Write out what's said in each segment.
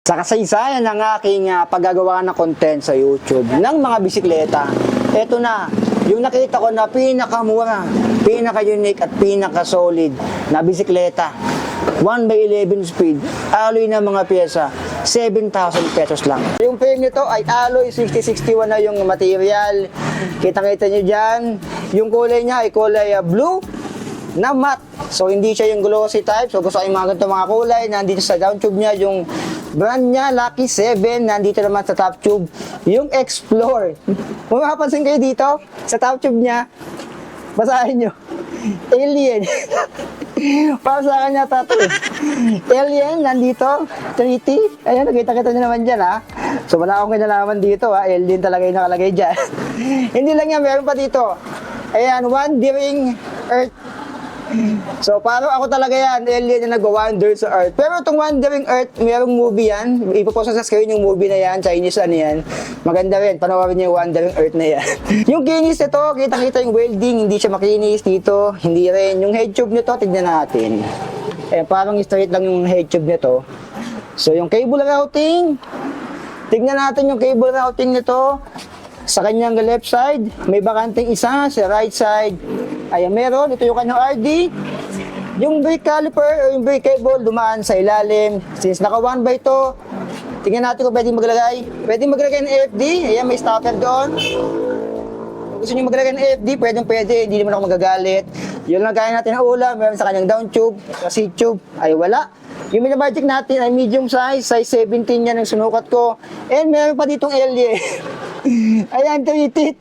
Sa kasaysayan ng aking paggagawa ng content sa YouTube ng mga bisikleta, eto na, yung nakita ko na pinakamura, pinaka-unique at pinaka-solid na bisikleta. 1x11 speed, alloy na mga pyesa, 7,000 pesos lang. Yung frame nito ay alloy 6061 na yung material. Kita-kita nyo dyan, yung kulay niya ay kulay blue na matte. So hindi siya yung glossy type. So gusto ko yung mga ganito mga kulay. Nandito sa down tube niya yung brand niya, Lucky 7. Nandito naman sa top tube yung Explore. Kung makapansin kayo dito, sa top tube niya, basahin nyo, Alien. Para sa akin yata ito. Alien, nandito, 3T. Ayan, nakita-kita nyo naman dyan ha. So wala akong kinalaman dito ha. Alien talaga yung nakalagay dyan. Hindi lang yan, meron pa dito. Ayan, Wandering Earth. So, parang ako talaga yan, alien na nagwa-wander sa Earth. Pero itong Wandering Earth, mayroong movie yan. Ipopost sa screen yung movie na yan, Chinese ano yan. Maganda rin, panoorin niyo yung Wandering Earth na yan. Yung kinis nito, kita-kita yung welding, hindi siya makinis dito, hindi rin. Yung head tube nito, tignan natin. Eh, parang straight lang yung head tube nito. So, yung cable routing, tignan natin yung cable routing nito. Sa kanyang left side, may bakanting isa. Sa right side, ayan meron. Ito yung kanyang RD. Yung brake caliper o yung brake cable dumaan sa ilalim. Since naka 1x2, tingnan natin kung pwedeng maglagay. Pwedeng maglagay ng AFD. Ayan, may stopper doon. Kung gusto nyo maglagay ng AFD, pwede. Hindi naman ako magagalit. Yung lagayan natin ng ulam, meron sa kanyang down tube, sa seat tube, ay wala. Yung minabudget natin ay medium size, size 17 yan ang sinukat ko. And meron pa ditong alien. Ayan, tumitit.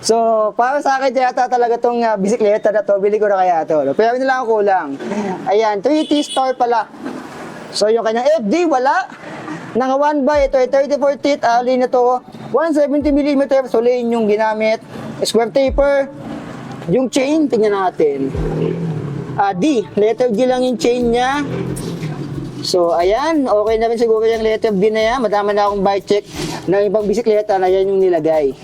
So, para sa akin yata talaga tong bisikleta na to, bili ko na kaya to. Pero nila ang kulang. Ayan, 3T star pala. So, yung kanyang FD, wala. Naka 1x, ito ay 34 teeth, alloy na to. 170mm, so lane yung ginamit. Square taper. Yung chain, tingnan natin. D, letter D lang yung chain niya. So, ayan, okay na rin siguro yung letter B na yan. Madama na akong bike check ng ibang bisikleta na yan yung nilagay.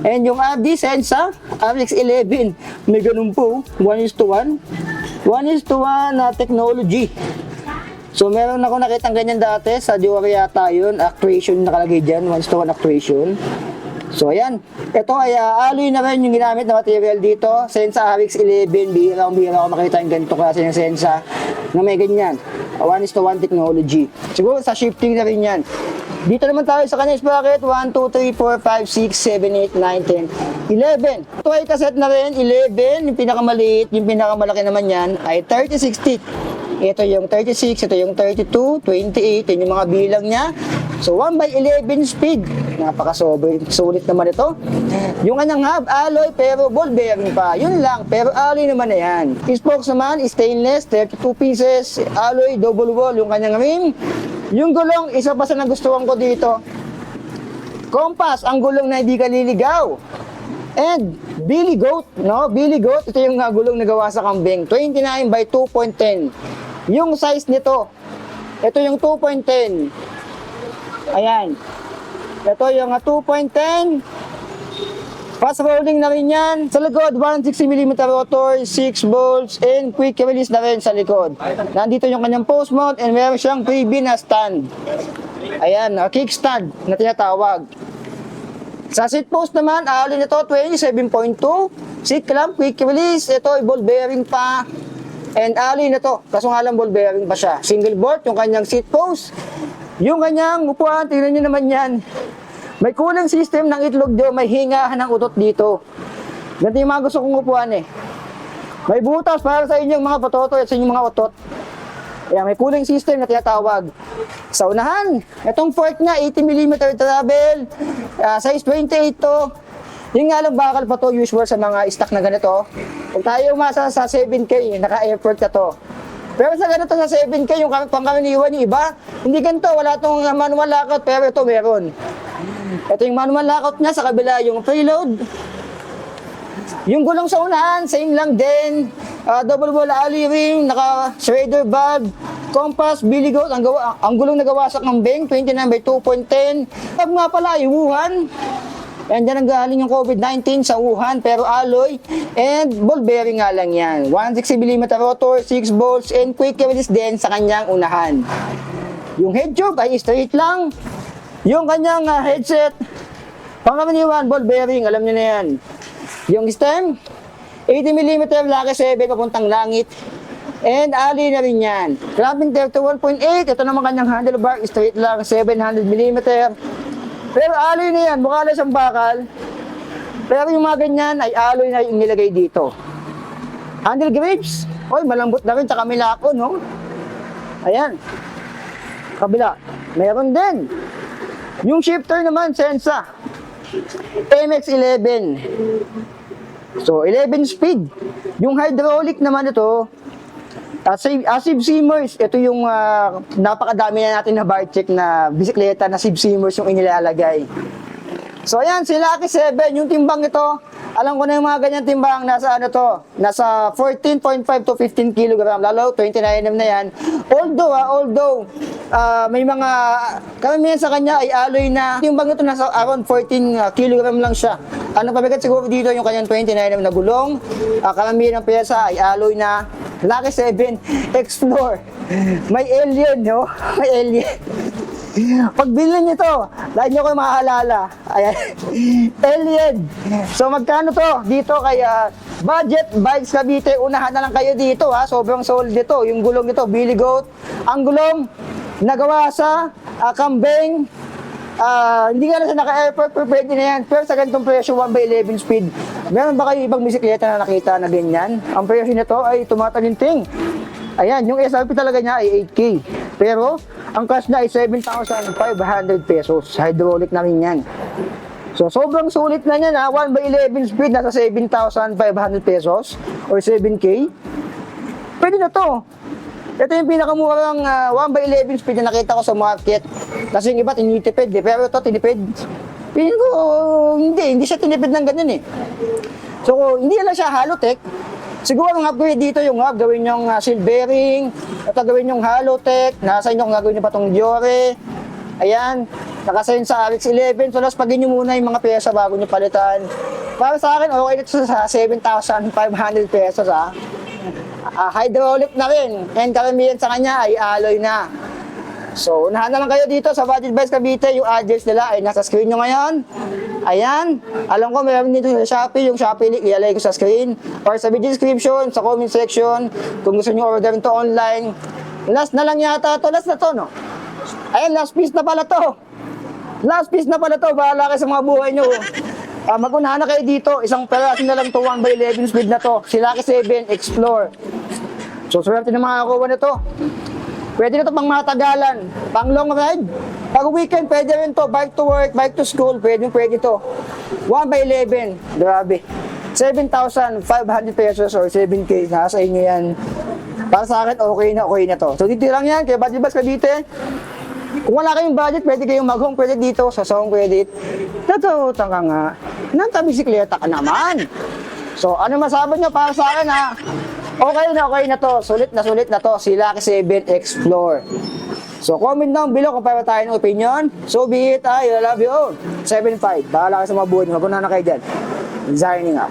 And yung RD Sensa, RX11, may ganun po, 1:1. 1:1 na technology. So, meron ako nakitang ganyan dati, sa Diori yata yun, actuation nakalagay dyan, 1:1 actuation. So, ayan. Ito ay alloy na rin yung ginamit na material dito. Sensa RX11, bihira ako makita yung ganito klase ng Sensa na may ganyan. 1:1 technology. Siguro sa shifting na rin yan. Dito naman tayo sa kanyang sprocket. 1, 2, 3, 4, 5, 6, 7, 8, 9, 10, 11. Ito ay cassette na rin. 11. Yung pinakamaliit, yung pinakamalaki naman yan ay 36 teeth. Ito yung 36, ito yung 32, 28. Yun yung mga bilang niya. So 1x11 speed. Napaka-sulit naman ito. Yung kanyang hub, alloy pero ball bearing pa. Yun lang, pero alloy naman na yan. Spokes naman, stainless, 32 pieces, alloy, double wall, yung kanyang rim. Yung gulong, isa pa sa nagustuhan ko dito. Compass, ang gulong na hindi ka liligaw. And Billy Goat, no? Billy Goat, ito yung gulong na gawa sa kambing. 29x2.10. Yung size nito, ito yung 2.10. Ayan. Ito yung 2.10. Fast rolling na rin yan. Sa likod, 160mm rotor, 6 bolts, and quick release na rin sa likod. Nandito yung kanyang post mount and meron siyang freebie na stand. Ayan, kickstand na tinatawag. Sa seat post naman, alloy nito 27.2. Seat clamp, quick release. Ito, ball bearing pa. And alloy na to, kaso nga lang ball bearing pa siya. Single bolt, yung kanyang seat post. Yung kanyang upuan, tingnan nyo naman yan. May cooling system ng itlog doon, may hingahan ng utot dito. Ganito yung mga gusto kong upuan eh. May butas para sa inyong mga patotoy at sa inyong mga utot. Ayan, may cooling system na tinatawag. Sa unahan, itong fork niya, 80mm travel, size 28 to. Yung nga lang bakal pa to, usual sa mga stock na ganito. Kung tayo umasa sa 7K, naka-airport na to. Pero sa ganito sa 7K, yung pangkaraniwan yung iba, hindi ganito, wala itong manual lockout, pero ito meron. Ito yung manual lockout niya, sa kabila yung preload. Yung gulong sa unahan, same lang din. Double wall alloy ring, naka-shredder valve, compass, Billy Goat, ang gulong na gawa sa kambing, 29x2.10. Pag nga pala, yung Wuhan. Yan dyan ang galing yung COVID-19 sa Wuhan, pero alloy and ball bearing nga lang yan. 160mm rotor, 6 bolts, and quick release din sa kanyang unahan. Yung head tube ay straight lang. Yung kanyang headset, pangkaraniwan, ball bearing, alam niyo na yan. Yung stem, 80mm Lucky 7 papuntang langit. And ali na rin yan. Clamping 31.8, ito naman kanyang handlebar, straight lang, 700mm. Pero alloy na yan, mukha lang siyang bakal. Pero yung mga ganyan ay alloy na yung nilagay dito. Handle grips, oy, malambot na rin, tsaka milako, no? Ayan. Kabila, meron din. Yung shifter naman, Sensa. MX-11. So, 11 speed. Yung hydraulic naman ito, Sieve Seamers, ito yung napakadami na natin na bar check na bisikleta na Sieve Seamers yung inilalagay. So ayan, si Lucky 7, yung timbang ito, alam ko na yung mga ganyan timbang, nasa ano to, nasa 14.5 to 15 kg, lalo 29mm na yan. Although, may mga, karamihan sa kanya ay alloy na, timbang ito nasa around 14 kg lang siya. Ano pabigat siguro dito yung kanyang 29mm na gulong, karamihan ng pyesa ay alloy na. Lucky 7, Explore. May alien, no? May alien. Pag bilhin nyo to, dahil nyo kayo makahalala. Ayan. Alien. So magkano to? Dito kay Budget Bikes Cavite, unahan na lang kayo dito ha. Sobrang solid dito. Yung gulong nito, Billy Goat. Ang gulong, nagawa sa kambing. Hindi nga na siya naka-airport, pero pwede na yan. Pero sa ganitong presyo, 1/11 speed. Meron ba kayo ibang bisikleta na nakita na ganyan? Ang presyo nito ay tumatalinting. Ayan, yung SRP talaga niya ay 8K. Pero, ang cash na ay 7,500 pesos. Hydraulic na rin yan. So, sobrang sulit na yan ha. 1/11 speed, nasa 7,500 pesos or 7K. Pwede na to. Ito yung pinakamurang 1/11 speed na nakita ko sa market. Kasi yung iba tinitipid eh. Pero ito tinipid. Piling ko, hindi siya tinipid ng ganyan eh. So, hindi lang siya Halotech. Siguro ang upgrade dito yung gawin yung seal bearing. Ito gawin yung Halotech. Nasa inyo kung gagawin nyo pa itong Diore. Ayan. Nakasayin sa RX-11. So, pagin nyo muna yung mga pyesa bago nyo palitan. Para sa akin, okay ito sa 7,500 pesos ha. Hydraulic na rin. And karamihan sa kanya ay alloy na. So, unahan na lang kayo dito sa Budget Bikes Cavite. Yung address nila ay nasa screen nyo ngayon. Ayan. Alam ko, meron dito sa Shopee. Yung Shopee link, ialay ko sa screen. Or sa video description, sa comment section. Kung gusto nyo order ito online. Last na lang yata to. Last na to, no? Ayan, last piece na pala to. Last piece na pala to. Bahala kayo sa mga buhay nyo. Mag-unahan na kayo dito. Isang peraso na lang to, 1/11 speed na to. Si Lucky 7, Explore. So, swerte na makakakuha na to. Pwede na ito pang matagalan, pang long ride. Pag weekend, pwede rin to. Bike to work, bike to school, pwede to. 1/11, grabe. 7,500 pesos or 7K, nasa inyo yan. Para sa akin, okay na to. So, dito lang yan, kaya Budget Bikes Cavite. Kung wala kayong budget, pwede kayong mag-home credit dito sa home credit. Natututan ka nga, nagka-bisikleta ka naman. So, ano masabi nyo para sa akin ha? Okay na to. Sulit na to. Si Lucky 7 Explore. So, comment down below kung para tayo ng opinion. So be it. I love you all. 7.5. Bahala ka sa mga buhay. Maguna na kayo dyan. Signing out.